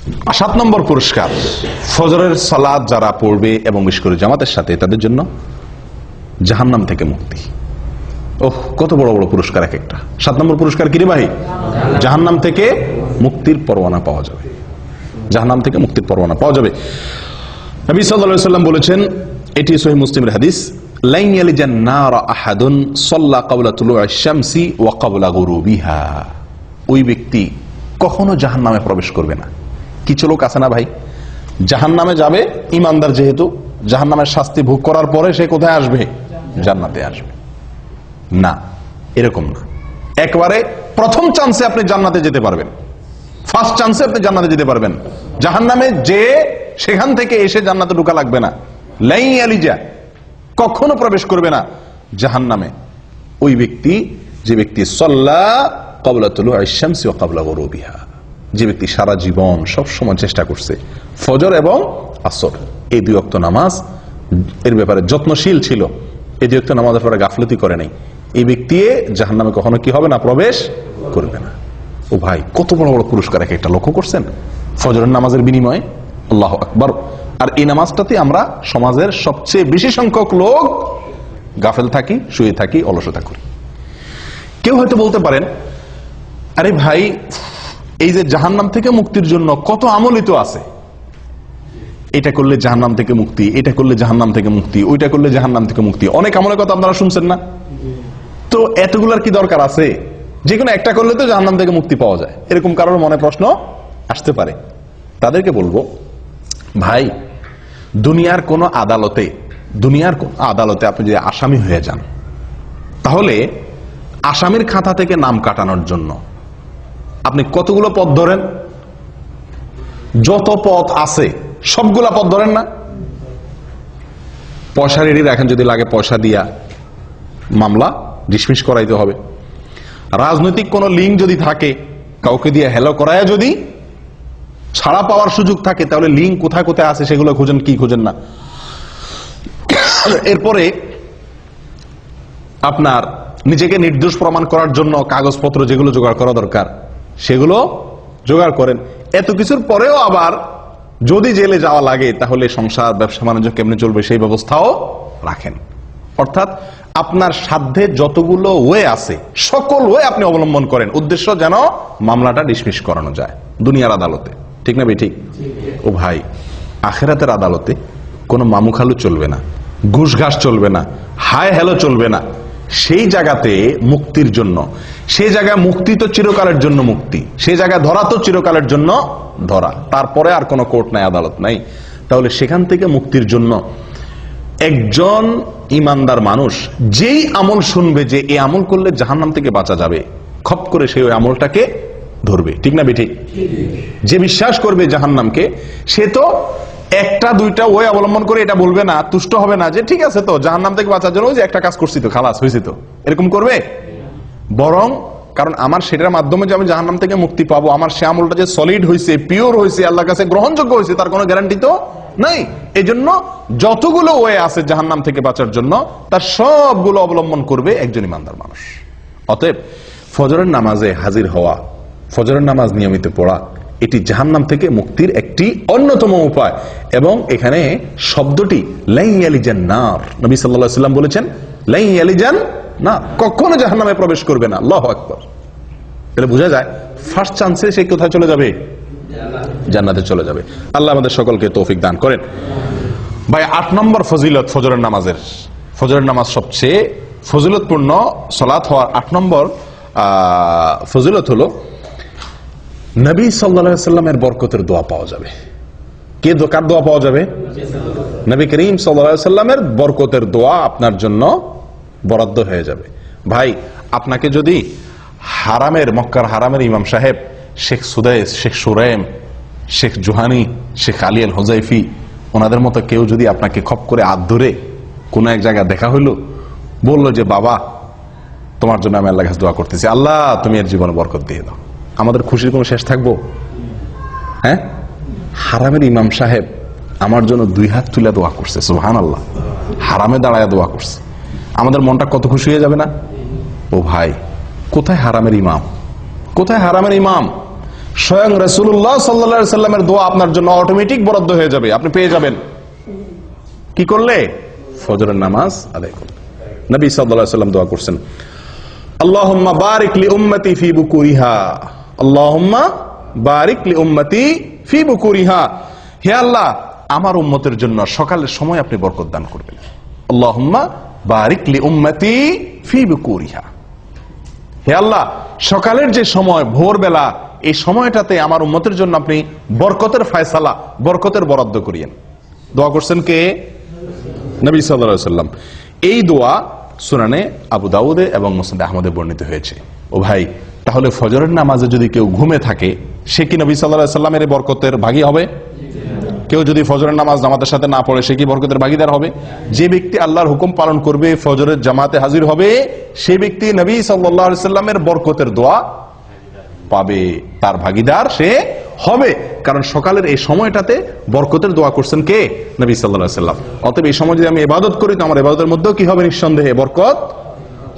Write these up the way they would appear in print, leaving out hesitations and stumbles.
7 নম্বর পুরস্কার, ফজরের সালাত যারা পড়বে এবং বিশেষ করে জামাতের সাথে, তাদের জন্য জাহান্নাম থেকে মুক্তি। ওহ, কত বড় বড় পুরস্কার এক একটা। 7 নম্বর পুরস্কার কি রে ভাই? জাহান্নাম থেকে মুক্তির পরোয়ানা পাওয়া যাবে। জাহান্নাম থেকে মুক্তির পরোয়ানা পাওয়া যাবে। নবী সাল্লাল্লাহু আলাইহি ওয়াসাল্লাম বলেছেন, এটি সহিহ মুসলিমের হাদিস, লাইন ইয়ালিজান নার আহাদুন সাল্লা ক্বাবলা তুলুইশ শামসি ওয়া ক্বাবলা গুরুবিহা। ওই ব্যক্তি কখনো জাহান্নামে প্রবেশ করবে না। কিছু লোক আছে না ভাই, জাহান্নামে যাবে, ইমানদার যেহেতু, জাহান্নামের শাস্তি ভোগ করার পরে সে কোথায় আসবে? জান্নাতে আসবে। না, এরকম না। একবারে প্রথম চান্সে আপনি জান্নাতে যেতে পারবেন, ফার্স্ট চান্সে আপনি জান্নাতে যেতে পারবেন। জাহান্নামে যে সেখান থেকে এসে জান্নাতে ঢোকা লাগবে না। লাই আলিজা, কখনো প্রবেশ করবে না জাহান্নামে ওই ব্যক্তি, যে ব্যক্তি সাল্লা ক্বাবলা তুলুইশ শামসি ওয়া ক্বাবলা গুরুবিহা, যে ব্যক্তি সারা জীবন সব সময় চেষ্টা করছে ফজর এবং আসর এই 2 ওয়াক্ত নামাজ এর ব্যাপারে যত্নশীল ছিল, এই 2 ওয়াক্ত নামাজের ব্যাপারে গাফলতি করে নাই, এই ব্যক্তি জাহান্নামে কখনো কি হবে না? প্রবেশ করবে না। ও ভাই, কত বড় বড় পুরস্কার এক একটা, লক্ষ্য করছেন? ফজরের নামাজের বিনিময়ে, আল্লাহু আকবার। আর এই নামাজটাতে আমরা সমাজের সবচেয়ে বেশি সংখ্যক লোক গাফেল থাকি, শুয়ে থাকি, অলসতা করি। কেউ হয়তো বলতে পারেন, আরে ভাই, এই যে জাহান্নাম থেকে মুক্তির জন্য কত আমলই তো আছে, এটা করলে জাহান্নাম থেকে মুক্তি, এটা করলে জাহান্নাম থেকে মুক্তি, ওইটা করলে জাহান্নাম থেকে মুক্তি, অনেক আমলের কথা আপনারা শুনছেন না? তো এতগুলার কি দরকার আছে? যে কোনো একটা করলে তো জাহান্নাম থেকে মুক্তি পাওয়া যায়, এরকম কারোর মনে প্রশ্ন আসতে পারে। তাদেরকে বলবো, ভাই, দুনিয়ার কোন আদালতে আপনি যদি আসামি হয়ে যান, তাহলে আসামির খাতা থেকে নাম কাটানোর জন্য আপনি কতগুলো পথ ধরেন? যত পথ আছে সবগুলা পথ ধরেন না? পয়সা রেডি রাখেন, যদি লাগে পয়সা দিয়া মামলা ডিসমিস করাইতে হবে। রাজনৈতিক কোন লিঙ্ক যদি থাকে, কাউকে দিয়ে হেলো করায় যদি ছাড়া পাওয়ার সুযোগ থাকে, তাহলে লিঙ্ক কোথায় কোথায় আছে সেগুলো খুঁজেন, কি খুঁজেন না। এরপরে আপনার নিজেকে নির্দোষ প্রমাণ করার জন্য কাগজপত্র যেগুলো জোগাড় করা দরকার সেগুলো জোগাড় করেন। এত কিছুর পরেও আবার যদি জেলে যাওয়া লাগে, তাহলে সংসার, ব্যবসা বাণিজ্য কেমনে চলবে সেই ব্যবস্থাও রাখেন। অর্থাৎ আপনার সাধ্যে যতগুলো ওয়ে আছে সকল ওয়ে আপনি অবলম্বন করেন, উদ্দেশ্য যেন মামলাটা ডিসমিস করানো যায় দুনিয়ার আদালতে। ঠিক না ভাই? ঠিক। ও ভাই, আখেরাতের আদালতে কোনো মামুখালু চলবে না, ঘুষ ঘাস চলবে না, হায় হ্যালো চলবে না। সেই জায়গাতে মুক্তির জন্য, সেই জায়গায় মুক্তি তো চিরকালের জন্য মুক্তি, সেই জায়গায় ধরা তো চিরকালের জন্য ধরা, তারপরে আর কোনো কোর্ট নাই, আদালত নাই। তাহলে সেখান থেকে মুক্তির জন্য একজন ইমানদার মানুষ যেই আমল শুনবে যে এই আমল করলে জাহান্নাম থেকে বাঁচা যাবে, খপ করে সেই ওই আমলটাকে ধরবে। ঠিক না বেঠিক? যে বিশ্বাস করবে জাহান্নামকে, সে তো একটা দুইটা ওয়ে অবলম্বন করে এটা বলবে না, তুষ্ট হবে না যে ঠিক আছে তো জাহান্নাম থেকে বাঁচার জন্য ওই যে একটা কাজ করছি তো, খালাস হয়েছে তো, এরকম করবে। বরং কারণ আমার সেটার মাধ্যমে যে আমি জাহান্নাম থেকে মুক্তি পাবো, আমার সে আমলটা যে সলিড হয়েছে, পিওর হয়েছে, আল্লাহর কাছে গ্রহণযোগ্য হয়েছে, তার কোনো গ্যারান্টি তো নাই। এই জন্য যতগুলো ওয়ে আছে জাহান্নাম থেকে বাঁচার জন্য, তার সবগুলো অবলম্বন করবে একজন ইমানদার মানুষ। অতএব ফজরের নামাজে হাজির হওয়া, ফজরের নামাজ নিয়মিত পড়া, এটি জাহান্নাম থেকে মুক্তির একটি অন্যতম উপায়। এবং এখানে শব্দটি লাই ইয়ালিজান নার, নবী সাল্লাল্লাহু আলাইহি ওয়াসাল্লাম বলেছেন লাই ইয়ালিজান না, কখনো জাহান্নামে প্রবেশ করবে না। আল্লাহু আকবার। তাহলে বোঝা যায় ফার্স্ট চান্সে সে কোথায় চলে যাবে? জান্নাতে চলে যাবে। আল্লাহ আমাদের সকলকে তৌফিক দান করেন। ভাই, 8 নম্বর ফজিলত ফজরের নামাজের, ফজরের নামাজ সবচেয়ে ফজিলতপূর্ণ সালাত হওয়ার 8 নম্বর ফজিলত হলো নবী সাল্লাল্লাহু আলাইহি ওয়াসাল্লামের বরকতের দোয়া পাওয়া যাবে। কে কার দোয়া পাওয়া যাবে? নবী করিম সাল্লাল্লাহু আলাইহি ওয়াসাল্লামের বরকতের দোয়া আপনার জন্য বরাদ্দ হয়ে যাবে। ভাই, আপনাকে যদি হারামের, মক্কার হারামের ইমাম সাহেব শেখ সুদাইস, শেখ সুরাইম, শেখ জুহানি, শেখ আলী আল হুজাইফি, ওনাদের মতো কেউ যদি আপনাকে খপ করে হাত ধরে কোন এক জায়গায় দেখা হইলো, বললো যে বাবা তোমার জন্য আমি আল্লাহর কাছে দোয়া করতেছি, আল্লাহ তুমি এর জীবনে বরকত দিয়ে দাও, আমাদের খুশির কোনো শেষ থাকবো? হ্যাঁ, হারামের ইমাম সাহেব আমার জন্য 2 হাত তুলে দোয়া করছে, সুবহানাল্লাহ, হারামে দাঁড়ায় দোয়া করছে, আমাদের মনটা কত খুশি হয়ে যাবে না? ও ভাই, কোথায় হারামের ইমাম? কোথায় হারামের ইমাম? স্বয়ং রাসূলুল্লাহ সাল্লাল্লাহু আলাইহি সাল্লামের দোয়া আপনার জন্য অটোমেটিক বরাদ্দ হয়ে যাবে, আপনি পেয়ে যাবেন। কি করলে? ফজরের নামাজ আদায় করলে। নবী সাল্লাল্লাহু আলাইহি সাল্লাম দোয়া করছেন, আল্লাহুম্মা বারিক লি উম্মতি ফি বুকুরিহা, আল্লাহুম্মা বারিক লি উম্মতি ফি বুকুরিহা। হে আল্লাহ, আমার উম্মতের জন্য সকালের সময় আপনি বরকত দান করবেন। আল্লাহুম্মা বারিক লি উম্মতি ফি বুকুরিহা। হে আল্লাহ, সকালের যে সময়, ভোরবেলা, এই সময়টাতে আমার উম্মতের জন্য আপনি বরকতের ফয়সালা, বরকতের বরাদ্দ করিয়েন। দোয়া করছেন কে? নবী সাল্লাল্লাহু আলাইহি সাল্লাম। এই দোয়া সুনানে আবু দাউদে এবং মুসনাদ আহমদে বর্ণিত হয়েছে। ও ভাই, তাহলে ফজরের নামাজে যদি কেউ ঘুমে থাকে, সে কি নবী সাল্লাল্লাহু আলাইহি সাল্লামের বরকতের ভাগী হবে? কেউ যদি ফজরের নামাজ জামাতের সাথে না পড়ে, সে কি বরকতের ভাগীদার হবে? যে ব্যক্তি আল্লাহর হুকুম পালন করবে, ফজরের জামাতে হাজির হবে, সে ব্যক্তি নবী সাল্লাল্লাহু আলাইহি সাল্লামের বরকতের দোয়া পাবে, তার ভাগীদার সে হবে। কারণ সকালের এই সময়টাতে বরকতের দোয়া করছেন কে? নবী সাল্লাল্লাহু আলাইহি সাল্লাম। অতএব এই সময় যদি আমি ইবাদত করি, তো আমার ইবাদতের মধ্যেও কি হবে? নিঃসন্দেহে বরকত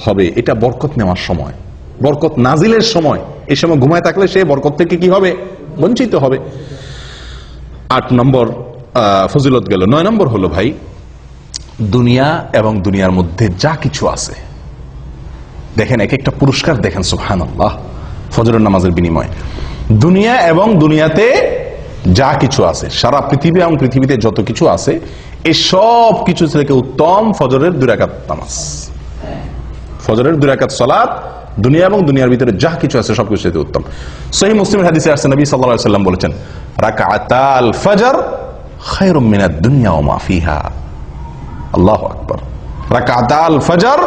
হবে। এটা বরকত নেওয়ার সময়, বরকত নাজিলের সময়। এই সময় ঘুমায় থাকলে সে বরকত থেকে কি হবে? বঞ্চিত হবে। 8 নম্বর ফজিলত গেল। 9 নম্বর হলো ভাই, দুনিয়া এবং দুনিয়ার মধ্যে যা কিছু আছে, দেখেন এক একটা পুরস্কার দেখেন, সুবহানাল্লাহ, ফজরের নামাজের বিনিময়ে। দুনিয়া এবং দুনিয়াতে যা কিছু আছে, সারা পৃথিবী এবং পৃথিবীতে যত কিছু আছে, এই সব কিছু থেকে উত্তম ফজরের 2 রাকাত নামাজ। ফজরের 2 রাকাত সালাত দুনিয়া এবং দুনিয়ার ভিতরে যা কিছু আছে সবকিছু থেকে উত্তম। সহিহ মুসলিমের হাদিসে আসছে, নবী সাল্লাল্লাহু আলাইহি সাল্লাম বলেছেন, রাকাতাল ফজর খায়রুম মিনাদ দুনিয়া ওয়া মা ফিহা। আল্লাহু আকবার। রাকাতাল ফজর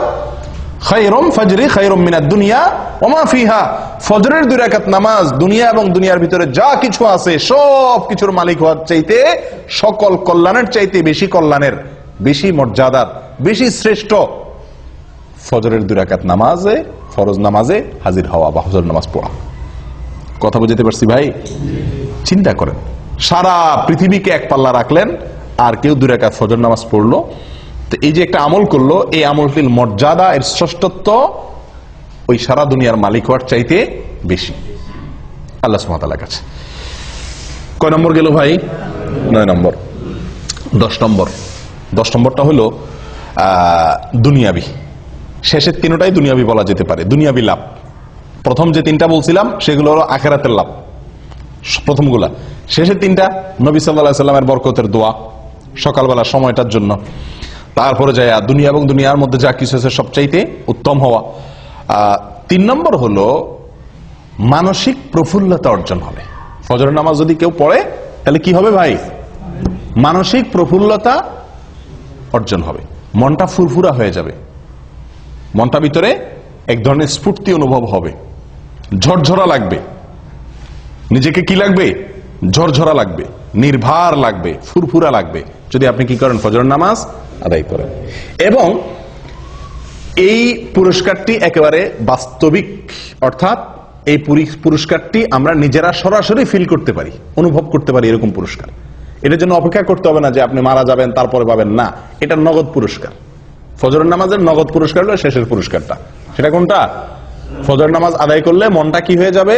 খায়রুম মিনাদ দুনিয়া ওয়া মা ফিহা। ফজরের 2 রাকাত নামাজ দুনিয়া এবং দুনিয়ার ভিতরে যা কিছু আছে সব কিছুর মালিক হওয়ার চাইতে, সকল কল্যাণের চাইতে বেশি কল্যাণের, বেশি মর্যাদার, বেশি শ্রেষ্ঠ ফজরের 2 রাকাত নামাজে, ফরজ নামাজে হাজির হওয়া বা ফজর নামাজ পড়া। কথা বুঝতে পারছি ভাই? চিন্তা করেন, সারা পৃথিবীকে এক পাল্লা রাখলেন, আর কেউ 2 রাকাত ফজর নামাজ পড়লো, তো এই যে একটা আমল করলো, এই আমলটির মর্যাদা, এর শ্রেষ্ঠত্ব ওই সারা দুনিয়ার মালিক হওয়ার চাইতে বেশি আল্লাহ সুবহানাহু ওয়া তাআলার কাছে। কয় নম্বর গেল ভাই? 9 নম্বর। 10 নম্বরটা হলো দুনিয়াবি। শেষের 3টাই দুনিয়াবি বলা যেতে পারে, দুনিয়াবি লাভ। প্রথম যে 3টা বলছিলাম সেগুলো হলো আখিরাতের লাভ, প্রথমগুলা। শেষের 3টা নবী সাল্লাল্লাহু আলাইহি সাল্লামের বরকতের দোয়া সকালবেলা সময়টার জন্য। তারপরে যায় দুনিয়া এবং দুনিয়ার মধ্যে যা কিছু আছে সবচাইতে উত্তম হওয়া। 3 নম্বর হলো মানসিক প্রফুল্লতা অর্জন হবে। ফজরের নামাজ যদি কেউ পড়ে, তাহলে কি হবে ভাই? মানসিক প্রফুল্লতা অর্জন হবে, মনটা ফুরফুরা হয়ে যাবে, মনটা ভিতরে এক ধরনের স্ফূর্তি অনুভব হবে, ঝরঝরা লাগবে, নিজেকে কি লাগবে? ঝরঝরা লাগবে, নির্ভার লাগবে, ফুরফুরা লাগবে, যদি আপনি কি করেন? ফজরের নামাজ আদায় করেন। এবং এই পুরস্কারটি একেবারে বাস্তবিক, অর্থাৎ এই পুরস্কারটি আমরা নিজেরা সরাসরি ফিল করতে পারি, অনুভব করতে পারি, এরকম পুরস্কার। এটার জন্য অপেক্ষা করতে হবে না যে আপনি মারা যাবেন তারপরে পাবেন, না, এটা নগদ পুরস্কার। ফজরের নামাজের নগদ পুরস্কার হলো শেষের পুরস্কারটা। সেটা কোনটা? ফজর নামাজ আদায় করলে মনটা কি হয়ে যাবে?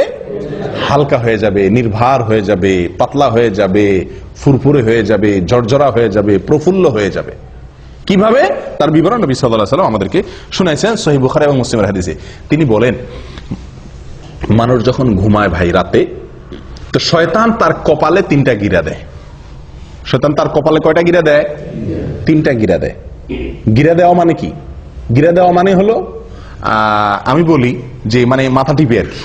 হালকা হয়ে যাবে, নির্ভার হয়ে যাবে, পাতলা হয়ে যাবে, ফুরফুরে হয়ে যাবে, ঝরঝরা হয়ে যাবে, প্রফুল্ল হয়ে যাবে। কিভাবে? তার বিবরণ নবী সাল্লাল্লাহু আলাইহি সাল্লাম আমাদেরকে শুনাইছেন সহিহ বুখারী এবং মুসলিমের হাদিসে। তিনি বলেন, মানুষ যখন ঘুমায় ভাই রাতে, তো শয়তান তার কপালে 3টা গিরা দেয়। শয়তান তার কপালে কয়টা গিরা দেয়? 3টা গিরা দেয়। গিরা দেওয়া মানে কি? গিরা দেওয়া মানে হলো, আমি বলি যে মানে মাথা টিপে আর কি,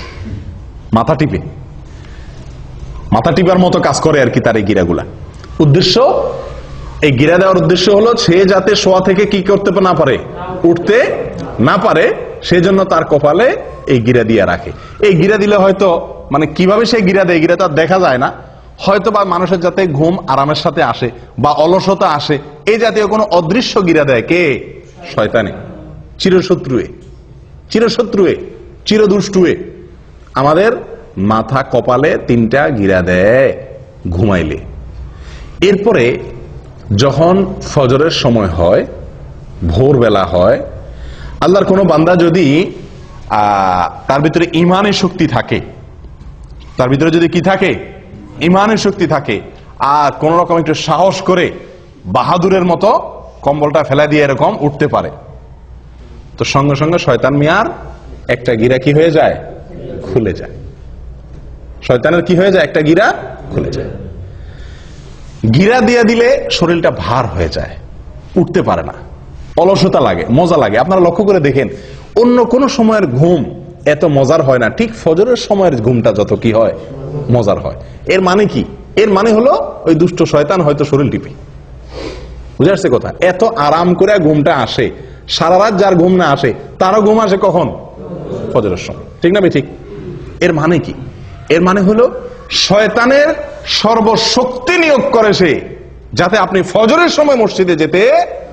মাথা টিপার মতো কাজ করে আর কি তার এই গিরাগুলা। উদ্দেশ্য, এই গিরা দেওয়ার উদ্দেশ্য হলো সে যাতে শোয়া থেকে কি করতে না পারে, উঠতে না পারে, সেজন্য তার কপালে এই গিরা দিয়ে রাখে। এই গিরা দিলে হয়তো মানে কিভাবে সে গিরা দেয়, গিরা তো দেখা যায় না, হয়তো বা মানুষের যাতে ঘুম আরামের সাথে আসে বা অলসতা আসে, এই জাতীয় কোনো অদৃশ্য গিরা দেয় কে? শয়তানে, চিরশত্রুয়ে, চিরদুষ্টুয়ে আমাদের মাথা কপালে 3টা গিরা দেয় ঘুমাইলে। এরপরে যখন ফজরের সময় হয়, ভোরবেলা হয়, আল্লাহর কোনো বান্দা যদি তার ভিতরে ইমানের শক্তি থাকে, তার ভিতরে যদি কি থাকে, ইমানের শক্তি থাকে, আর কোন রকম একটু সাহস করে বাহাদুরের মতো কম্বলটা ফেলা দিয়ে এরকম উঠতে পারে, তো সঙ্গে সঙ্গে শয়তান মিয়ার একটা গিরা কি হয়ে যায়, খুলে যায়। শয়তানের কি হয়ে যায়, একটা গিরা খুলে যায়। গিরা দিয়ে দিলে শরীরটা ভার হয়ে যায়, উঠতে পারে না, অলসতা লাগে, মজা লাগে। আপনারা লক্ষ্য করে দেখেন, অন্য কোন সময়ের ঘুম এত মজার হয় না, ঠিক ফজরের সময়ের ঘুমটা যত কি হয়, মজার হয়। এর মানে কি? এর মানে হলো ওই দুষ্ট শয়তান হয়তো শরীর টিপে, বুঝে আসছে কথা? এত আরাম করে ঘুমটা আসে, সারা রাত যার ঘুম না আসে তারও ঘুম আসে কখন? ফজরের সময়, ঠিক না? ঠিক। এর মানে কি? এর মানে হলো শয়তানের সর্বশক্তি নিয়োগ করে সে, যাতে আপনি ফজরের সময় মসজিদে যেতে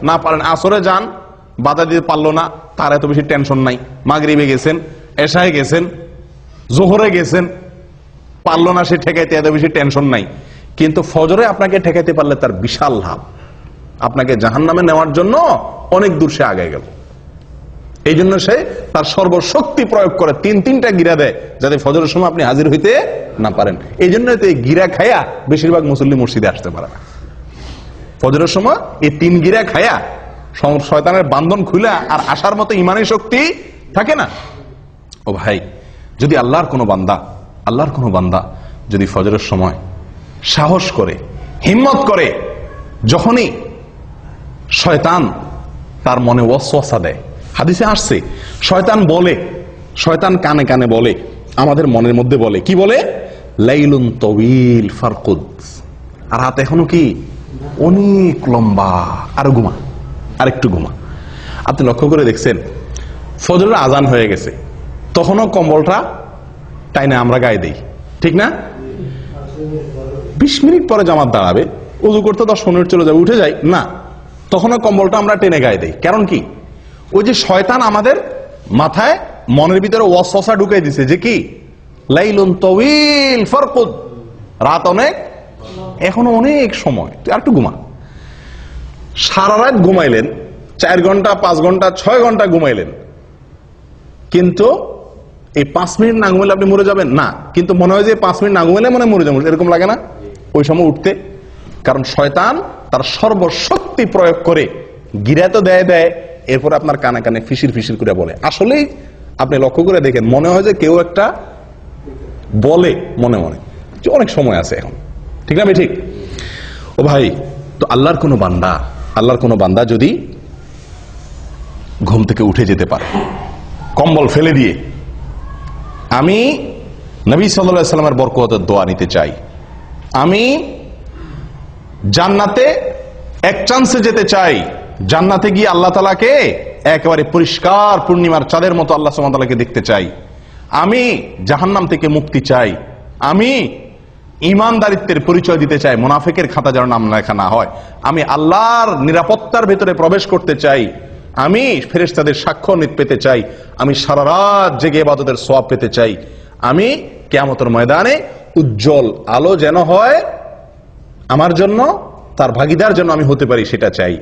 না পারেন। আসরে যান, বাধা দিতে পারলো না, তার এত বেশি টেনশন নাই। মাগরিবে গেছেন, এশায় গেছেন, জোহরে গেছেন, পারলো না সে ঠেকাইতে, এত বেশি টেনশন নাই। কিন্তু ফজরে আপনাকে ঠেকাইতে পারলে তার বিশাল লাভ, আপনাকে জাহান্নামে নেওয়ার জন্য অনেক দূর সে আগে গেল। এই জন্য সে তার সর্বশক্তি প্রয়োগ করে, তিনটা গিরা দেয় যাতে ফজরের সময় আপনি হাজির হইতে না পারেন। এই জন্য তো এই গিরা খায়া বেশিরভাগ মুসল্লি মসজিদে আসতে পারে না। ফজরের সময় এই 3 গিরা খায়া শয়তানের বান্ধন খুলে আর আসার মতো ইমানের শক্তি থাকে না। ও ভাই, যদি আল্লাহর কোনো বান্দা যদি ফজরের সময় সাহস করে, হিম্মত করে, যখনই শয়তান তার মনে ওয়াসওয়াসা দেয়, হাদিসে আসছে শয়তান কানে কানে বলে, আমাদের মনের মধ্যে বলে, কি বলে? লাইলুন তওয়িল ফারকুদ, আর রাত এখনো কি অনেক লম্বা, আরো ঘুমা, আরেকটু ঘুমা। আপনি লক্ষ্য করে দেখছেন, ফজরের আজান হয়ে গেছে, তখনও কম্বলটা টাইনে আমরা গায়ে দেই, ঠিক না? 20 মিনিট পরে জামাত দাঁড়াবে, উযু করতে 10 মিনিট চলে যাবে, উঠে যাই না, তখনও কম্বলটা আমরা টেনে গায়ে দেই। কারণ কি? ওই যে শয়তান আমাদের মাথায়, মনের ভিতরে ওয়াসওয়াসা ঢুকাই দিছে যে কি, লাইলুন তাওয়িল ফারকুদ, রাত অনেক, এখনো অনেক সময়, তুই আরেকটু ঘুমা। সারা রাত ঘুমাইলেন, 4 ঘন্টা 5 ঘন্টা 6 ঘন্টা ঘুমাইলেন, কিন্তু এই 5 মিনিট না ঘুমাইলে আপনি মরে যাবেন না, কিন্তু মনে হয় যে 5 মিনিট না ঘুমাইলে মনে মরে যাবেন, এরকম লাগে না ওই সময় উঠতে? কারণ শয়তান তার সর্বশক্তি প্রয়োগ করে গিরা তো দেয়, এরপর আপনার কানে কানে ফিসির ফিসির করে বলে। আসলেই আপনি লক্ষ্য করে দেখেন, মনে হয় যে কেউ একটা বলে মনে মনে যে অনেক সময় আছে এখন, ঠিক না? ঠিক। ও ভাই, তো আল্লাহর কোনো বান্দা যদি ঘুম থেকে উঠে যেতে পারে কম্বল ফেলে দিয়ে, আমি নবী সাল্লাল্লাহু আলাইহি ওয়াসাল্লামের বরকতের দোয়া নিতে চাই, আমি জান্নাতে এক চান্সে যেতে চাই, জান্নাতে গিয়ে আল্লাহ তাআলাকে একেবারে পরিষ্কার পূর্ণিমার চাঁদের মতো আল্লাহ সুবহানাহু ওয়া তাআলাকে দেখতে চাই, আমি জাহান্নাম থেকে মুক্তি চাই, আমি ঈমানদারিত্বের পরিচয় দিতে চাই, মুনাফিকের খাতা যেন নাম লেখা না হয়, আমি আল্লাহর নিরাপত্তার ভেতরে প্রবেশ করতে চাই, আমি ফেরেশতাদের সাক্ষ্য পেতে চাই, আমি সারা রাত জেগে ইবাদতের সওয়াব পেতে চাই, আমি কিয়ামতের ময়দানে উজ্জ্বল আলো যেন হয় আমার জন্য, তার ভাগীদার যেন আমি হতে পারি, সেটা চাই।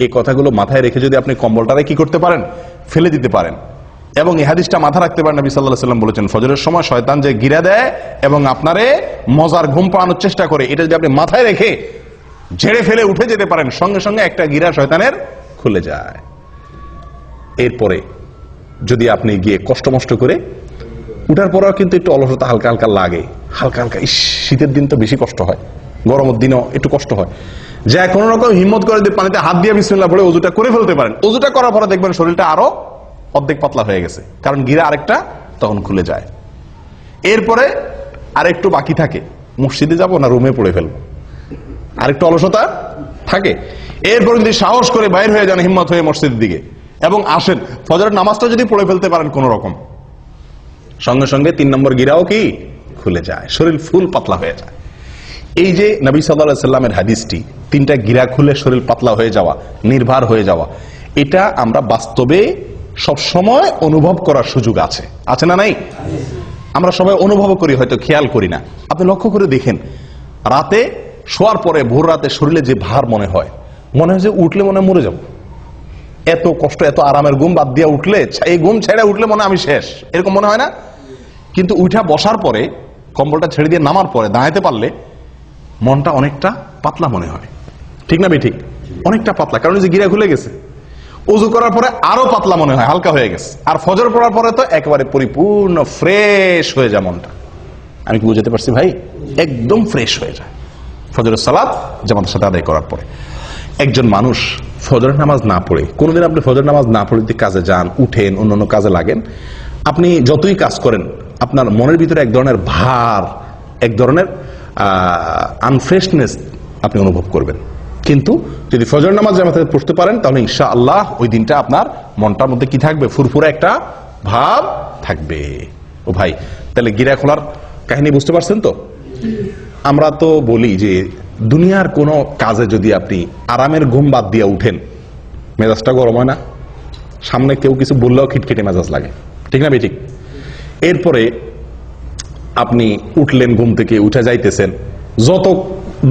এই কথাগুলো মাথায় রেখে যদি আপনি কম্বলটারে কি করতে পারেন, ফেলে দিতে পারেন, এবং এই হাদিসটা মাথা রাখতে পারেন, নবী সাল্লাল্লাহু আলাইহি ওয়াসাল্লাম বলেছেন, ফজরের সময় শয়তান যে গিরা দেয় এবং আপনারে মজার ঘুম পাড়ানোর চেষ্টা করে, এটা যদি আপনি মাথায় রেখে ঝেড়ে ফেলে উঠে যেতে পারেন, সঙ্গে সঙ্গে একটা গিরা শয়তানের খুলে যায়। এরপরে যদি আপনি গিয়ে কষ্ট মষ্ট করে উঠার পরেও কিন্তু একটু অলসতা হালকা হালকা লাগে, হালকা হালকা, শীতের দিন তো বেশি কষ্ট হয়, গরমের দিনও একটু কষ্ট হয়, যা কোনো রকম হিম্মত করে দিয়ে পানিতে হাত দিয়ে বিসমিল্লাহ পড়ে ওযুটা করে ফেলতে পারেন। ওযুটা করার পরে দেখবেন শরীরটা আরো অর্ধেক পাতলা হয়ে গেছে, কারণ গিরা আরেকটা তখন খুলে যায়। এরপরে আরেকটু বাকি থাকে, মসজিদে যাব না রুমে পড়ে ফেলবো, আরেকটু অলসতা থাকে। এরপর যদি সাহস করে বাইর হয়ে যান হিম্মত হয়ে মসজিদের দিকে এবং আসেন, ফজরের নামাজটা যদি পড়ে ফেলতে পারেন কোন রকম, সঙ্গে সঙ্গে 3 নম্বর গিরাও কি খুলে যায়, শরীর ফুল পাতলা হয়ে যায়। এই যে নবী সাল্লাল্লাহু আলাইহি ওয়াসাল্লামের হাদিসটি, 3টা গিরা খুলে শরীর পাতলা হয়ে যাওয়া, নির্ভার হয়ে যাওয়া, এটা আমরা বাস্তবে সব সময় অনুভব করার সুযোগ আছে, আছে না নাই? আমরা সবাই অনুভব করি, হয়তো খেয়াল করি না। আপনি লক্ষ্য করে দেখেন, রাতে শোয়ার পরে ভোর রাতে শরীরে যে ভার মনে হয় যে উঠলে মনে মরে যাব, এত কষ্ট, এত আরামের ঘুম বাদ দিয়ে উঠলে, এই ঘুম ছেড়ে উঠলে মনে আমি শেষ, এরকম মনে হয় না? কিন্তু উঠা বসার পরে কম্বলটা ছেড়ে দিয়ে নামার পরে দাঁড়াতে পারলে মনটা অনেকটা পাতলা মনে হয়, ঠিক না ঠিক? অনেকটা পাতলা, কারণ যে গিরা খুলে গেছে। ওযু করার পরে আরো পাতলা মনে হয়, হালকা হয়ে গেছে। আর ফজর পড়ার পরে তো একেবারে পরিপূর্ণ ফ্রেশ হয়ে যায় মনটা। আমি কি বুঝাতে পারছি ভাই? একদম ফ্রেশ হয়ে যায় ফজরের সালাত জামাতের সাথে আদায় করার পরে। একজন মানুষ ফজরের নামাজ না পড়ে, কোনোদিন আপনি ফজর নামাজ না পড়ে কাজে যান, উঠেন, অন্যান্য কাজে লাগেন, আপনি যতই কাজ করেন আপনার মনের ভিতরে এক ধরনের ভার, এক ধরনের আনফ্রেশনেস আপনি অনুভব করবেন। কিন্তু যদি ফজর নামাজ জামাতে পড়তে পারেন তাহলে ইনশাআল্লাহ ওই দিনটা আপনার মনটার মধ্যে কি থাকবে? ফুরফুরে একটা ভাব থাকবে। ও ভাই, তাহলে গিরা খোলার কাহিনী বুঝতে পারছেন তো? আমরা তো বলি যে দুনিয়ার কোনো কাজে যদি আপনি আরামের ঘুম বাদ দিয়ে উঠেন, মেজাজটা গরম হয় না? সামনে কেউ কিছু বললেও খিটখিটে মেজাজ লাগে, ঠিক না ভাই? ঠিক। এরপরে আপনি উঠলেন, ঘুম থেকে উঠে যাইতেছেন, যত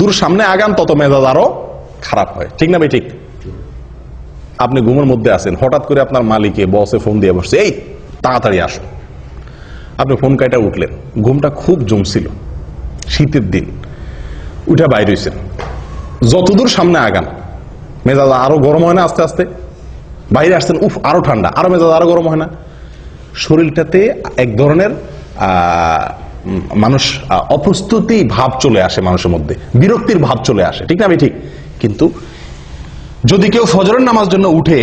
দূর সামনে আগান তত মেজাজ আরো খারাপ হয়, ঠিক না ভাই? ঠিক। আপনি ঘুমের মধ্যে আছেন, হঠাৎ করে আপনার মালিকে বসে ফোন দিয়ে বসছে, এই তাড়াতাড়ি আসো। আপনি ফোন কাইটা উঠলেন, ঘুমটা খুব জমছিল, শীতের দিন, উঠে বাইরে হয়েছেন, যতদূর সামনে আগান মেজাজ আরো গরম হয় না? আস্তে আস্তে বাইরে আসছেন, উফ আরো ঠান্ডা, আরো মেজাজ আরো গরম হয় না? শরীরটাতে এক ধরনের মানুষ অপ্রস্তুতি ভাব চলে আসে, মানুষের মধ্যে বিরক্তির ভাব চলে আসে, ঠিক না ভাই? ঠিক। কিন্তু যদি কেউ ফজরের নামাজ জন্য উঠে,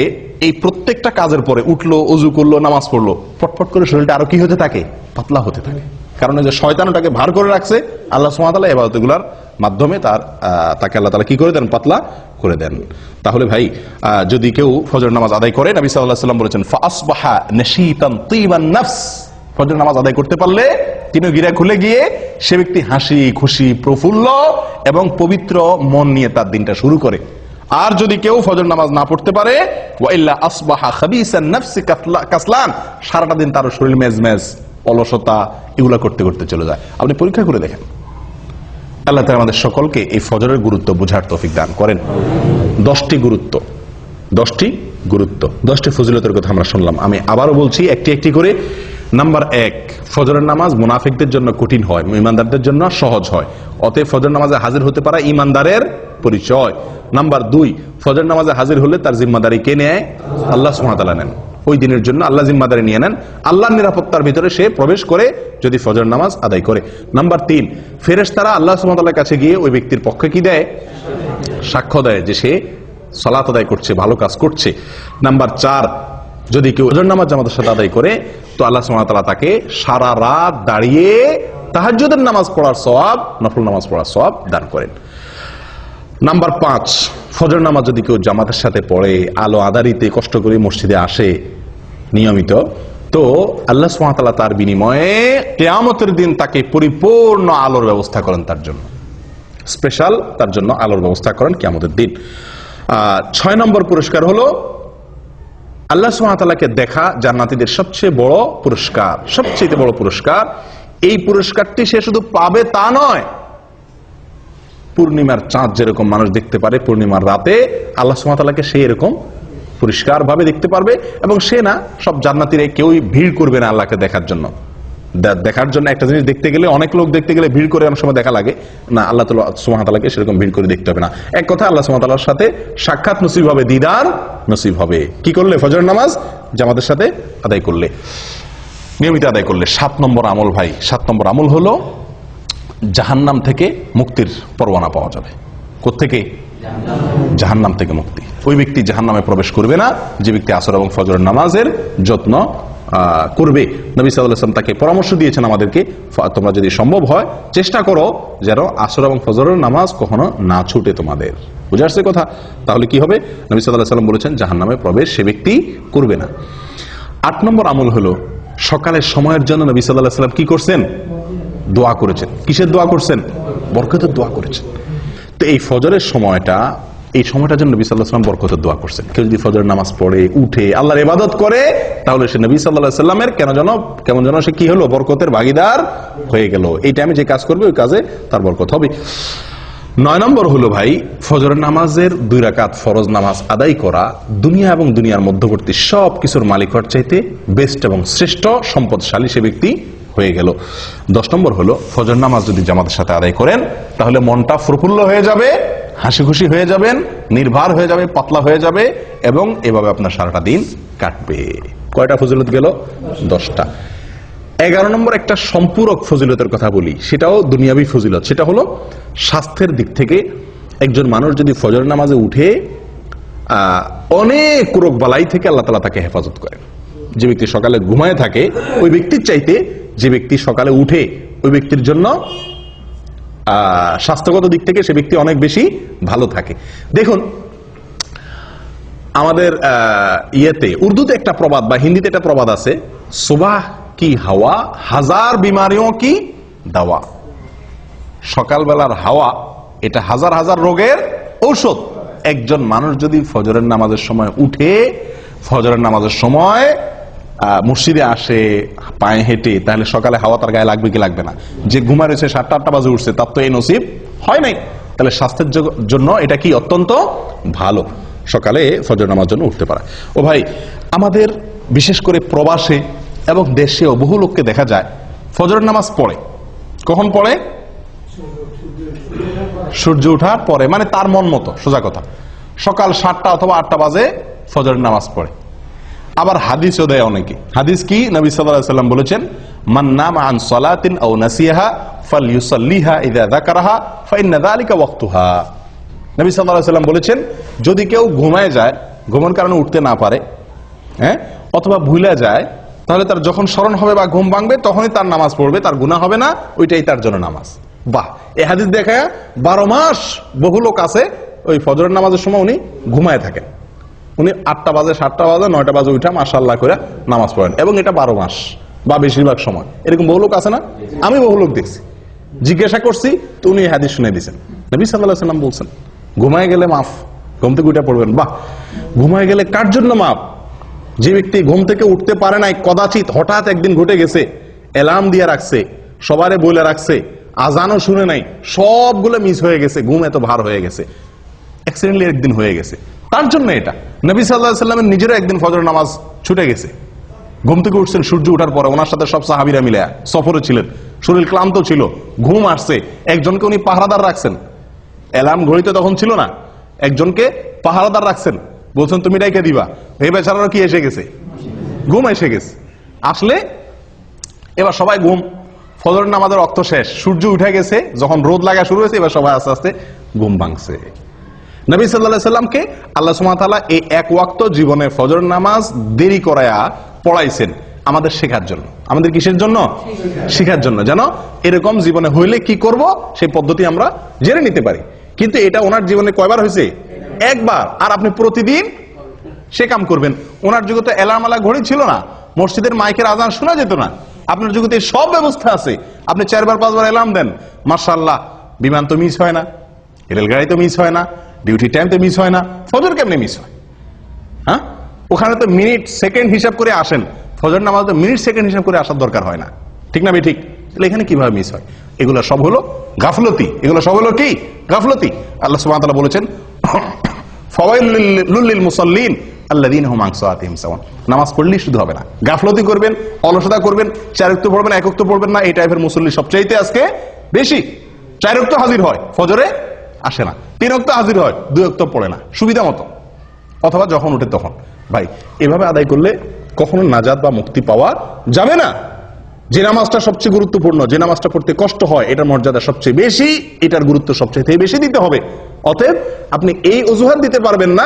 এই প্রত্যেকটা কাজের পরে উঠলো, ওযু করলো, নামাজ পড়লো, পটপট করে শরীরটা আরো কি হতে থাকে? পাতলা হতে থাকে। কারণ যে শয়তান ওটাকে ভার করে রাখছে, আল্লাহ সুবহানাহু ওয়া তাআলা ইবাদতগুলোর মাধ্যমে তাকে আল্লাহ তাআলা কি করে দেন? পাতলা করে দেন। তাহলে ভাই, যদি কেউ ফজর নামাজ আদায় করে, নবী সাল্লাল্লাহু আলাইহি ওয়াসাল্লাম বলেছেন ফাসবাহা নাশীতান তিবান নফস, ফজর নামাজ আদায় করতে পারলে তিনও গিরা খুলে গিয়ে সে ব্যক্তি হাসি খুশি, প্রফুল্ল এবং পবিত্র মন নিয়ে তার দিনটা শুরু করে। আর যদি কেউ ফজর নামাজ না পড়তে পারে, ওয়া ইল্লা আসবাহা খাবিসান নফসি কাসলান, সারাটা দিন তার শরীর মেজমেজ, অলসতা এগুলা করতে করতে চলে যায়। আপনি পরীক্ষা করে দেখেন। আল্লাহ তাআলা আমাদের সকলকে এই ফজরের গুরুত্ব বোঝার তৌফিক দান করেন। 10টি গুরুত্ব, 10টি ফজিলতের কথা আমরা শুনলাম। আমি আবারও বলছি একটি একটি করে। নাম্বার 1, ফজরের নামাজ মুনাফিকদের জন্য কঠিন হয়, ঈমানদারদের জন্য সহজ হয়। অতএব ফজর নামাজে হাজির হতে পারা ঈমানদারের পরিচয়। নাম্বার 2, ফজর নামাজে হাজির হলে তার জিম্মাদারি কে নেয়? আল্লাহ সুবহানাহু ওয়া তাআলা নেন। ওই দিনের জন্য আল্লাহ জিম্মাদারি নিয়ে নেন। আল্লাহর নিরাপত্তার ভিতরে সে প্রবেশ করে যদি ফজর নামাজ আদায় করে। নাম্বার 3, ফেরেশতারা আল্লাহ সুবহানাহু ওয়া তাআলার কাছে গিয়ে ওই ব্যক্তির পক্ষে কি দেয়? সাক্ষ্য দেয় যে সে সালাত আদায় করছে, ভালো কাজ করছে। নাম্বার 4, যদি কেউ ফজর নামাজ জামাতের সাথে আদায় করে তো আল্লাহ সুবহানাহু ওয়া তাআলা তাকে সারা রাত দাঁড়িয়ে তাহাজ্জুদের নামাজ পড়ার সওয়াব, নফল নামাজ পড়ার সওয়াব দান করেন। নাম্বার 5, ফজর নামাজ যদি কেউ জামাতের সাথে পড়ে, আলো আঁধারিতে কষ্ট করে মসজিদে আসে নিয়মিত, তো আল্লাহ সুবহানাহু ওয়া তাআলা তার বিনিময়ে কিয়ামতের দিন তাকে পরিপূর্ণ আলোর ব্যবস্থা করেন, তার জন্য স্পেশাল তার জন্য আলোর ব্যবস্থা করেন কিয়ামতের দিন। 6 নম্বর পুরস্কার হলো আল্লাহ সুবহানাহু ওয়া তাআলাকে দেখা জান্নাতীদের সবচেয়ে বড় পুরস্কার, সবচেয়ে বড় পুরস্কার। এই পুরস্কারটি সে শুধু পাবে তা নয়, পূর্ণিমার চাঁদ যেরকম মানুষ দেখতে পারে পূর্ণিমার রাতে, আল্লাহ সুবহানাহু ওয়া তাআলাকে সে এরকম পরিষ্কার ভাবে দেখতে পারবে। এবং সে না, সব জান্নাতীরা কেউই ভিড় করবে না আল্লাহকে দেখার জন্য। দেখার জন্য একটা জিনিস দেখতে গেলে, অনেক লোক দেখতে গেলে ভিড় করে অনেক সময় দেখা লাগে না, আল্লাহ সুবহানাহু ওয়া তাআলাকে সেরকম ভিড় করে দেখতে হবে না। এক কথা, আল্লাহ সুবহানাহু ওয়া তাআলার সাথে সাক্ষাৎ নসিব হবে, দিদার নসিব হবে। কি করলে? ফজর নামাজ জামাতের সাথে আদায় করলে, নিয়মিত আদায় করলে। 7 নম্বর আমল ভাই, 7 নম্বর আমল হলো জাহান্নাম থেকে মুক্তির পরোয়ানা পাওয়া যাবে। কোত্থেকে? জাহান্নাম থেকে মুক্তি। ওই ব্যক্তি জাহান্নামে প্রবেশ করবে না যে ব্যক্তি আসর এবং ফজরের নামাজের যত্ন করবে। নবী সাল্লাল্লাহু আলাইহি ওয়াসাল্লাম তাকে পরামর্শ দিয়েছেন আমাদেরকে, তোমরা যদি সম্ভব হয় চেষ্টা করো যেন আসর এবং ফজরের নামাজ কখনো না ছুটে তোমাদের। বুঝে আসছে কথা? তাহলে কি হবে? নবী সাল্লাল্লাহু আলাইহি ওয়াসাল্লাম বলেছেন জাহান্নামে প্রবেশ সে ব্যক্তি করবে না। 8 নম্বর আমল হলো সকালের সময়ের জন্য নবী সাল্লাল্লাহু আলাইহি ওয়াসাল্লাম কি করছেন? দোয়া করেছেন। কিসের দোয়া করছেন? বরকতের দোয়া করেছেন। তো এই ফজরের সময়টা, এই সময়টার জন্য নবী সাল্লাল্লাহু আলাইহি ওয়াসাল্লাম বরকতের দোয়া করছেন। কেউ যদি ফজরের নামাজ পড়ে, উঠে আল্লাহর ইবাদত করে, তাহলে সে নবী সাল্লাল্লাহু আলাইহি ওয়াসাল্লামের কেমন যেন সে কি হলো? বরকতের ভাগীদার হয়ে গেল। এই টাইমে যে কাজ করবে ওই কাজে তার বরকত হবে। 9 নম্বর হলো ভাই, ফজরের নামাজের 2 রাকাত ফরজ নামাজ আদায় করা দুনিয়া এবং দুনিয়ার মধ্যবর্তী সব কিছুর মালিক হওয়ার চাইতে বেস্ট এবং শ্রেষ্ঠ সম্পদশালী সে ব্যক্তি হয়ে গেল। 10 নম্বর হলো ফজর নামাজ যদি জামাতের সাথে আদায় করেন তাহলে মনটা প্রফুল্ল হয়ে যাবে, হাসি খুশি হয়ে যাবেন, নির্ভার হয়ে যাবে, পাতলা হয়ে যাবে এবং এভাবে আপনার সারাটা দিন কাটবে। কয়টা ফজিলত গেল? 10টা। 11 নম্বর একটা সম্পূরক ফজিলতের কথা বলি, সেটাও দুনিয়াবি ফজিলত। সেটা হলো স্বাস্থ্যের দিক থেকে একজন মানুষ যদি ফজর নামাজে উঠে অনেক রোগ বালাই থেকে আল্লাহ তাআলা তাকে হেফাজত করেন। যে ব্যক্তি সকালে ঘুমায় থাকে ওই ব্যক্তির চাইতে যে ব্যক্তি সকালে উঠে ওই ব্যক্তির জন্য স্বাস্থ্যগত দিক থেকে সে ব্যক্তি অনেক বেশি ভালো থাকে। দেখুন আমাদের ইয়েতে উর্দুতে একটা প্রবাদ বা হিন্দিতে একটা প্রবাদ আছে, সুবাহ কি হাওয়া হাজার বিমারিও কি দাওয়া। সকালবেলার হাওয়া এটা হাজার হাজার রোগের ঔষধ। একজন মানুষ যদি ফজরের নামাজের সময় উঠে, ফজরের নামাজের সময় মসজিদে আসে পায়ে হেঁটে, তাহলে সকালে হাওয়া তার গায়ে লাগবে কি লাগবে না? যে ঘুমা রয়েছে 7টা-8টা বাজে উঠছে তার তো এই নসিব হয় নাই। তাহলে স্বাস্থ্যের জন্য এটা কি অত্যন্ত ভালো, সকালে ফজর নামাজ জন্য উঠতে পারা। ও ভাই, আমাদের বিশেষ করে প্রবাসে এবং দেশেও বহু লোককে দেখা যায় ফজর নামাজ পড়ে। কখন পড়ে? সূর্য ওঠার পরে, মানে তার মন মতো। সোজা কথা, সকাল 7টা অথবা 8টা বাজে ফজরের নামাজ পড়ে। আবার হাদিসও দেয় অনেকে। হাদিস কি? নবী সাল্লাল্লাহু আলাইহি ওয়াসাল্লাম বলেছেন, মান নামা আন সালাতিন আও নাসিয়াহা ফালইউসাল্লিহা ইযা যাকারাহা ফাইন্না যালিকা ওয়াক্তুহা। নবী সাল্লাল্লাহু আলাইহি ওয়াসাল্লাম বলেছেন, যদি কেউ ঘুমায় যায়, ঘুমের কারণে উঠতে না পারে, অথবা ভুলে যায়, তাহলে তার যখন স্মরণ হবে বা ঘুম ভাঙবে তখনই তার নামাজ পড়বে, তার গুনাহ হবে না, ওইটাই তার জন্য নামাজ। বাহ! এই হাদিস দেখায় 12 মাস বহু লোক আছে ওই ফজরের নামাজের সময় উনি ঘুমায় থাকেন। উনি 8টা বাজে, 7টা বাজে, 9টা বাজে উঠা মাশাআল্লাহ করে নামাজ পড়েন, এবং এটা 12 মাস বা বেশিরভাগ সময়। এরকম বহু লোক আছে না? আমি বহু লোক দেখছি, জিজ্ঞাসা করছি তো উনি এই হাদিস শুনে দিয়েছেন। নবী সাল্লাল্লাহু আলাইহি ওয়াসাল্লাম বলছেন ঘুমায় গেলে মাফ, ঘুম থেকে উঠে পড়বেন। বাহ! ঘুমায় গেলে কার জন্য মাফ? যে ব্যক্তি ঘুম থেকে উঠতে পারে নাই, কদাচিৎ হঠাৎ একদিন ঘটে গেছে, অ্যালার্ম দিয়ে রাখছে, সবারে বলে রাখছে, আজানও শুনে নাই, সবগুলো মিস হয়ে গেছে, ঘুম এত ভার হয়ে গেছে, অ্যাক্সিডেন্টলি একদিন হয়ে গেছে, তার জন্য এটা। নবী সাল্লাল্লাহু আলাইহি ওয়াসাল্লামের নিজেরও একদিন ফজর নামাজ ছুটে গেছে। ঘুম থেকে উঠছেন সূর্য ওঠার পরে, ওনার সাথে সব সাহাবীরা মিলে সফরে ছিলেন, শরীর ক্লান্ত ছিল, ঘুম আসছে, একজনকে উনি পাহারাদার রাখছেন। অ্যালার্ম ঘড়িতে তখন ছিল না, একজনকে পাহারাদার রাখছেন, বলছেন তুমি ডাইকে দিবা। এই বেচারারও কি এসে গেছে? ঘুম এসে গেছে। আসলে এবার সবাই ঘুম, ফজর নামাজের ওয়াক্ত শেষ, সূর্য উঠে গেছে, যখন রোদ লাগা শুরু হয়েছে এবার সবাই আস্তে আস্তে ঘুম ভাঙছে। নবী সাল্লাল্লাহু আলাইহি সাল্লামকে আল্লাহ সুবহানাহু ওয়া তাআলা এই এক ওয়াক্ত জীবনে ফজর নামাজ দেরি করায়া পড়াইছেন আমাদের শেখার জন্য। আমাদের কিসের জন্য? শেখার জন্য, যেন এরকম জীবনে হইলে কি করব সেই পদ্ধতি আমরা জেনে নিতে পারি। কিন্তু এটা ওনার জীবনে কয়বার হয়েছে? একবার। আর আপনি প্রতিদিন সে কাম করবেন। ওনার যুগে তো অ্যালার্ম আলা ঘড়ি ছিল না, মসজিদের মাইকের আজান শোনা যেত না। আপনার যুগে সব ব্যবস্থা আছে, আপনি 4বার-5বার অ্যালার্ম দেন, মাশাআল্লাহ, বিমান তো মিস হয় না, রেলগাড়ি তো মিস হয় না, ডিউটি টাইম তো মিস হয় না, ফজর কেমনে মিস হয়? হ্যাঁ, ওখানে তো মিনিট সেকেন্ড হিসাব করে আসেন, ফজর নামাজ তো মিনিট সেকেন্ড হিসাব করে আসার দরকার হয় না, ঠিক না? ঠিক। তাহলে এখানে কিভাবে মিস হয়? এগুলো সব হলো গাফলতি। এগুলো সব হলো কি? গাফলতি। আল্লাহ সুবহানাহু ওয়া তাআলা বলেছেন, ফাওয়াইলুল লিল মুসাল্লিন আল্লাযীনা হুম আন সালাতিহিম সাওয়ান। নামাজ পড়লেই শুধু হবে না, গাফলতি করবেন, অলসতা করবেন, 4 ওয়াক্ত পড়বেন, 1 ওয়াক্ত পড়বেন না, এই টাইপের মুসল্লি সবচাইতে আজকে বেশি। 4 ওয়াক্ত হাজির হয়, ফজরে আসে না, 3 ওয়াক্ত হাজির হয়, 2 ওয়াক্ত পড়ে না সুবিধা মতো, অথবা যখন উঠে তখন। ভাই, এভাবে আদায় করলে কখনো নাজাত বা মুক্তি পাওয়া যাবে না। যে নামাজটা সবচেয়ে গুরুত্বপূর্ণ, যে নামাজটা পড়তে কষ্ট হয়, এটার মর্যাদা সবচেয়ে বেশি, এটার গুরুত্ব সবচেয়ে বেশি দিতে হবে। অতএব আপনি এই অজুহাত দিতে পারবেন না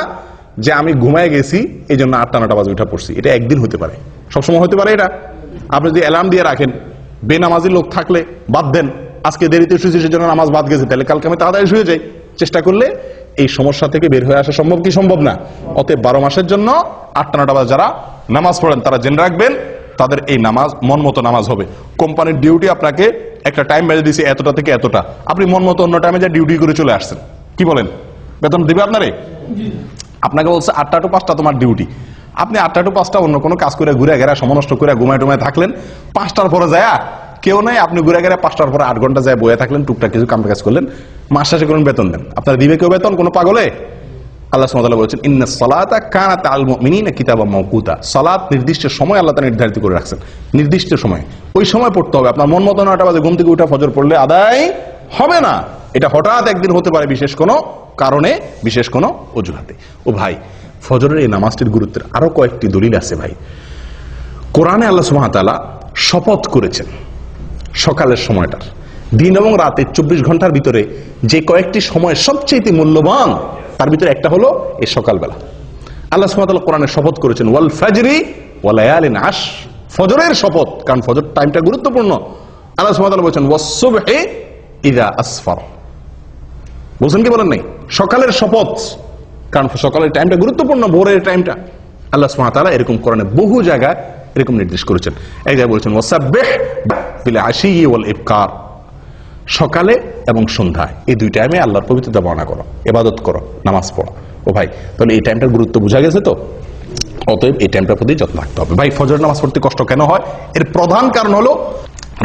যে আমি ঘুমায় গেছি এই জন্য 8টা-9টা বাজে উঠা পড়ছি। এটা একদিন হতে পারে, সবসময় হতে পারে এটা। আপনি যদি অ্যালার্ম দিয়ে রাখেন, বেনামাজি লোক থাকলে বাদ দেন, আজকে দেরিতে শুয়েছি সেজন্য নামাজ বাদ গেছে, তাহলে কালকে আমি তাড়াতাড়ি শুয়ে যাই। চেষ্টা করলে এই সমস্যা থেকে বের হয়ে আসা সম্ভব কি সম্ভব না? অতএব 12 মাসের জন্য 8টা-9টা বাজে যারা নামাজ পড়েন তারা জেনে রাখবেন তাদের এই নামাজ মন মতো নামাজ হবে। কোম্পানির ডিউটি আপনাকে একটা টাইম বেঁধে দিয়েছে এতটা থেকে এতটা, আপনি মন মতো অন্য টাইমে যা ডিউটি করে চলে আসছেন, কি বলেন? বেতন দিবে আপনারে? আপনাকে বলছে 8টা টু 5টা তোমার ডিউটি, আপনি 8টা টু 5টা অন্য কোনো কাজ করে ঘুরে গেরা সমনষ্ট করে ঘুমায় টুমায় থাকলেন, 5টার পরে যায় কেউ নাই, আপনি ঘুরে গেলে 5টার পরে 8 ঘন্টা যায় বয়ে থাকলেন, টুকটাক কিছু কাজ করলেন, মাস শেষে করুন বেতন দেন, আপনার দিবে কেউ বেতন? কোনো পাগলে? আল্লাহ সুবহানাহু ওয়া তাআলা বলেছেন ইন্নাস সালাতা কানাত আলাল মুমিনিনা কিতাবাম মাওকুতা। সালাত নির্দিষ্ট সময় আল্লাহ তাআলা নির্ধারিত করে রাখছেন, নির্দিষ্ট সময়, ওই সময় পড়তে হবে। আপনার মন মতো 9টা বাজে ঘুম থেকে উঠে ফজর পড়লে আদায় হবে না। এটা হঠাৎ একদিন হতে পারে বিশেষ কোনো কারণে, বিশেষ কোনো অজুহাতে। ও ভাই, ফজরের এই নামাজটির গুরুত্বের আরো কয়েকটি দলিল আছে ভাই। কোরআনে আল্লাহ সুবহানাহু ওয়া তাআলা শপথ করেছেন সকালের সময়টার। দিন এবং রাতের 24 ঘন্টার ভিতরে যে কয়েকটি সময় সবচেয়ে মূল্যবান, তার ভিতরে একটা হলো এই সকালবেলা। আল্লাহ সুবহানাহু ওয়া তাআলা কোরআনে শপথ করেছেন ওয়াল ফাজরি ওয়া লায়ালিন আশর, ফজরের শপথ, কারণ ফজর টাইমটা গুরুত্বপূর্ণ। আল্লাহ সুবহানাহু ওয়া তাআলা বলেছেন ওয়াস সুবহি ইযা আসফার, বলছেন কি বলেন নাই? সকালের শপথ, কারণ সকালের টাইমটা গুরুত্বপূর্ণ, ভোরের টাইমটা। আল্লাহ সুবহানাহু ওয়া তাআলা এরকম কোরআনে বহু জায়গায় এরকম নির্দেশ করেছেন। এক জায়গায় বলেছেন ওয়াসাব্বিহ বিল আশিয়্যি ওয়াল ইবকার, সকালে এবং সন্ধ্যায় এই দুই টাইমে আল্লাহর পবিত্রতা বর্ণনা করো, ইবাদত করো, নামাজ পড়ো। ও ভাই, তাহলে এই টাইমটার গুরুত্ব বোঝা গেছে তো? অতএব এই টাইমটার প্রতি যত্ন রাখতে হবে। ভাই, ফজর নামাজ পড়তে কষ্ট কেন হয়? এর প্রধান কারণ হলো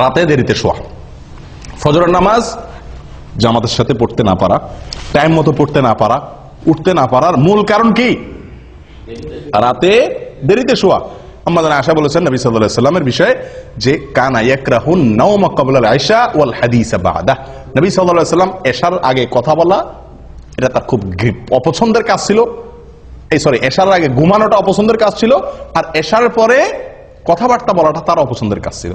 রাতে দেরিতে শোয়া। ফজরের নামাজ জামাতের সাথে পড়তে না পারা, টাইম মতো পড়তে না পারা, উঠতে না পারার মূল কারণ কি? রাতে দেরিতে শোয়া। আমাদের আয়েশা বলেছেন নবী সাল্লাল্লাহু আলাইহি ওয়াসাল্লামের বিষয়ে যে কানা ইয়াকরাহুন নাওমা ক্বাবলা আল আইশা ওয়াল হাদিসা বাদা। নবী সাল্লাল্লাহু আলাইহি ওয়াসাল্লাম এশার আগে কথা বলা এটা তার খুব অপছন্দের কাজ ছিল। এশার আগে ঘুমানোটা অপছন্দের কাজ ছিল, আর এশার পরে কথাবার্তা বলাটা তার অপছন্দের কাজ ছিল।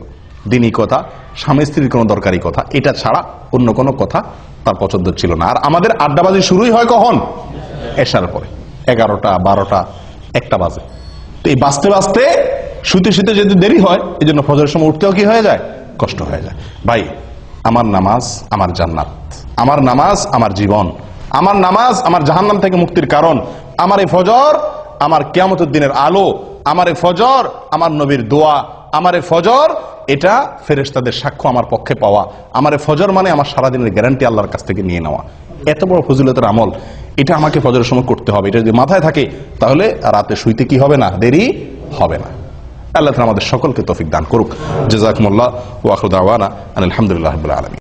দিনই কথা, স্বামী স্ত্রীর কোনো দরকারি কথা, এটা ছাড়া অন্য কোনো কথা তার পছন্দ ছিল না। আর আমাদের আড্ডাবাজি শুরুই হয় কখন? এশার পরে, 11টা 12টা 1টা বাজে। তো এই বাঁচতে বাঁচতে শুতে শুতে যদি দেরি হয়, এই জন্য ফজরের সময় উঠতেও কি হয়ে যায়? কষ্ট হয়ে যায়। ভাই, আমার নামাজ আমার জান্নাত, আমার নামাজ আমার জীবন, আমার নামাজ আমার জাহান্নাম থেকে মুক্তির কারণ। আমার এই ফজর আমার কিয়ামতের দিনের আলো, আমার এই ফজর আমার নবীর দোয়া, আমার এই ফজর এটা ফেরেশতাদের সাক্ষ্য আমার পক্ষে পাওয়া, আমার এই ফজর মানে আমার সারাদিনের গ্যারান্টি আল্লাহর কাছ থেকে নিয়ে নেওয়া। এত বড় ফজিলতের আমল, এটা আমাকে ফজরের সময় করতে হবে। এটা যদি মাথায় থাকে তাহলে রাতে শুইতে কি হবে না? দেরি হবে না। আল্লাহ তাআলা আমাদের সকলকে তৌফিক দান করুক। জাযাকুমুল্লাহ ওয়া আখিরু দাওয়ানা আলহামদুলিল্লাহি রাব্বিল আলামিন।